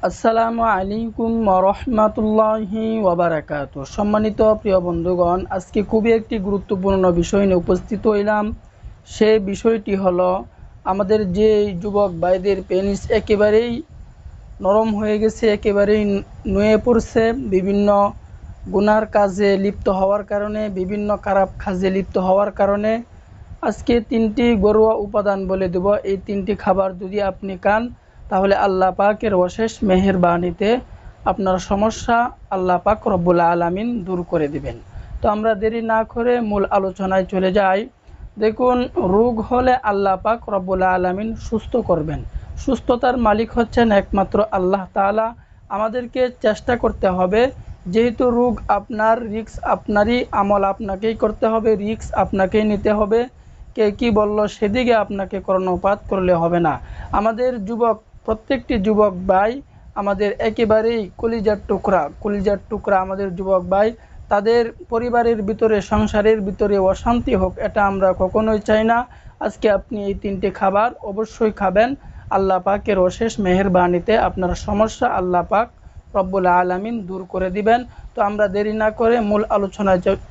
আসসালামু আলাইকুম ওরহমাতুল্লাহি ওয়াবারাকাতু। সম্মানিত প্রিয় বন্ধুগণ, আজকে খুবই একটি গুরুত্বপূর্ণ বিষয় নিয়ে উপস্থিত হইলাম। সেই বিষয়টি হলো আমাদের যে যুবক ভাইদের পেনিস একেবারেই নরম হয়ে গেছে, একেবারেই নুয়ে পড়ছে বিভিন্ন গুনার কাজে লিপ্ত হওয়ার কারণে, বিভিন্ন খারাপ কাজে লিপ্ত হওয়ার কারণে। আজকে তিনটি ঘরোয়া উপাদান বলে দেব। এই তিনটি খাবার যদি আপনি খান তাহলে আল্লাহ পাকের অশেষ মেহেরবানিতে আপনার সমস্যা আল্লাহ পাক রব্বুল আলামিন দূর করে দিবেন। তো আমরা দেরি না করে মূল আলোচনায় চলে যাই। দেখুন, রোগ হলে আল্লাহ পাক রব্বুল আলামিন সুস্থ করবেন। সুস্থতার মালিক হচ্ছেন একমাত্র আল্লাহ তাআলা। আমাদেরকে চেষ্টা করতে হবে, যেহেতু রোগ আপনার, রিস্ক আপনারই, আমল আপনাকেই করতে হবে, রিস্ক আপনাকেই নিতে হবে। কে কি বলল সেদিকে আপনাকে কর্ণপাত করলে হবে না। আমাদের প্রত্যেকটি যুবক ভাই আমাদের একেবারেই কলিজার টুকরা আমাদের যুবক ভাই, তাদের পরিবারের ভিতরে, সংসারের ভিতরে অশান্তি হোক, এটা আমরা কখনোই চাই না। আজকে আপনি এই তিনটি খাবার অবশ্যই খাবেন। আল্লাহ পাকের অশেষ মেহেরবানিতে আপনার সমস্যা আল্লাহ পাক রব্বুল আলামিন দূর করে দিবেন। তো আমরা দেরি না করে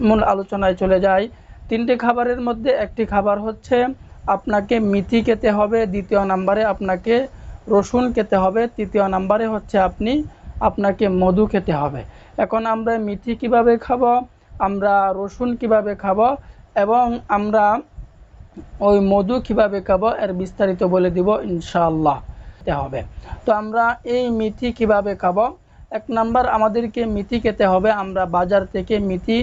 মূল আলোচনায় চলে যাই। তিনটি খাবারের মধ্যে একটি খাবার হচ্ছে আপনাকে মেথি খেতে হবে, দ্বিতীয় নম্বরে আপনাকে রসুন খেতে হবে, তৃতীয় নম্বরে হচ্ছে আপনাকে মধু খেতে হবে। এখন আমরা মেথি কিভাবে খাবো, আমরা রসুন কিভাবে খাবো এবং আমরা ওই মধু কিভাবে খাবো এর বিস্তারিত বলে দিব ইনশাআল্লাহ। হবে তো আমরা এই মেথি কিভাবে খাবো। এক নাম্বার, আমাদেরকে মেথি খেতে হবে। আমরা বাজার থেকে মেথি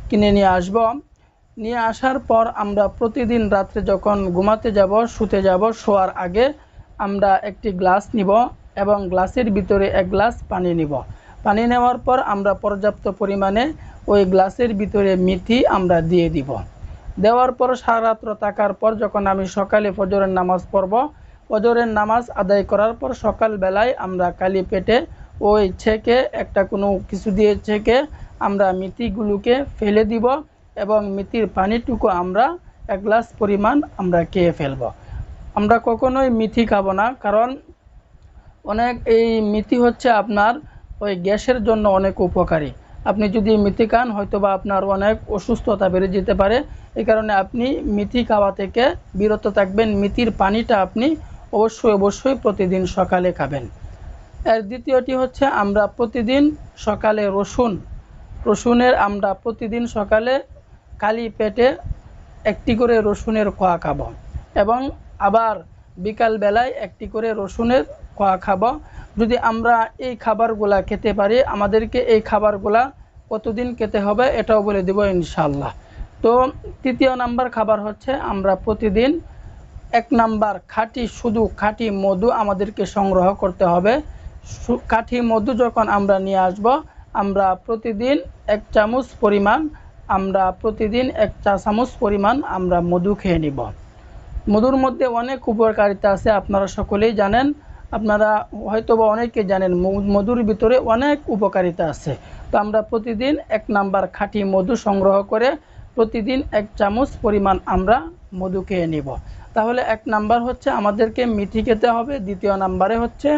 কিনে নিয়ে আসব। নিয়ে আসার পর আমরা প্রতিদিন রাত্রে যখন ঘুমাতে যাব, শুতে যাব, শোয়ার আগে আমরা একটি গ্লাস নিব এবং গ্লাসের ভিতরে এক গ্লাস পানি নিব। পানি নেওয়ার পর আমরা পর্যাপ্ত পরিমাণে ওই গ্লাসের ভিতরে মেথি আমরা দিয়ে দিব। দেওয়ার পর সারা রাত্র থাকার পর যখন আমি সকালে ফজরের নামাজ পড়ব, ফজরের নামাজ আদায় করার পর সকালবেলায় আমরা খালি পেটে ওই ছেঁকে একটা কোনো কিছু দিয়ে ছেঁকে আমরা মেথিগুলোকে ফেলে দিব এবং মেথির পানিটুকু আমরা এক গ্লাস পরিমাণ আমরা খেয়ে ফেলব। আমরা কখনোই মেথি খাবো না, কারণ এই মেথি হচ্ছে আপনার ওই গ্যাসের জন্য অনেক উপকারী। আপনি যদি মেথি খান হয়তোবা আপনার অনেক অসুস্থতা বেড়ে যেতে পারে। এই কারণে আপনি মেথি খাওয়া থেকে বিরত থাকবেন। মেথির পানিটা আপনি অবশ্যই প্রতিদিন সকালে খাবেন। এর দ্বিতীয়টি হচ্ছে আমরা প্রতিদিন সকালে আমরা প্রতিদিন সকালে খালি পেটে একটি করে রসুনের কোয়া খাবো এবং আবার বিকাল বেলায় একটি করে রসুনের কোয়া খাবো। যদি আমরা এই খাবারগুলা খেতে পারি, আমাদেরকে এই খাবারগুলা কতদিন খেতে হবে এটাও বলে দেব ইনশাআল্লাহ। তো তৃতীয় নাম্বার খাবার হচ্ছে আমরা প্রতিদিন এক নাম্বার শুধু খাঁটি মধু আমাদেরকে সংগ্রহ করতে হবে। খাঁটি মধু যখন আমরা নিয়ে আসব, আমরা প্রতিদিন এক চা চামচ পরিমাণ আমরা মধু খেয়ে নিব। মধুর মধ্যে অনেক উপকারিতা আছে, আপনারা সকলেই জানেন। আপনারা হয়তোবা অনেকে জানেন মধুর ভিতরে অনেক উপকারিতা আছে। তো আমরা প্রতিদিন এক নাম্বার খাঁটি মধু সংগ্রহ করে প্রতিদিন এক চামচ পরিমাণ আমরা মধু খেয়ে নিব। তাহলে এক নাম্বার হচ্ছে আমাদেরকে মেথি খেতে হবে। দ্বিতীয় নাম্বারে হচ্ছে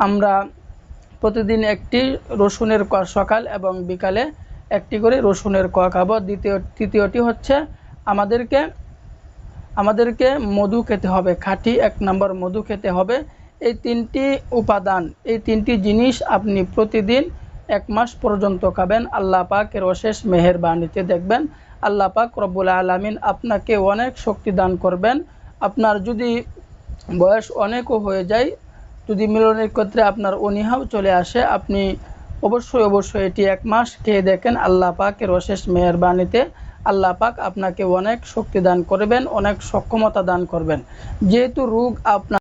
আমরা প্রতিদিন একটি রসুনের কোয়া সকাল এবং বিকালে একটি করে রসুনের কোয়া খাবো। তৃতীয়টি হচ্ছে আমাদেরকে মধু খেতে হবে, খাঁটি এক নাম্বার মধু খেতে হবে। এই তিনটি উপাদান, এই তিনটি জিনিস আপনি প্রতিদিন 1 মাস পর্যন্ত খাবেন। আল্লাহ পাকের অশেষ মেহেরবানিতে দেখবেন আল্লাহ পাক রব্বুল আলামিন আপনাকে অনেক শক্তি দান করবেন। আপনার যদি বয়স অনেকও হয়ে যায়, যদি মিলনের ক্ষেত্রে আপনার অনীহাও চলে আসে, আপনি অবশ্যই এটি 1 মাস খেয়ে দেখেন। আল্লাহ পাকের অশেষ মেহেরবানিতে আল্লাহ পাক আপনাকে অনেক শক্তি দান করবেন, অনেক সক্ষমতা দান করবেন। যেহেতু রোগ আপনার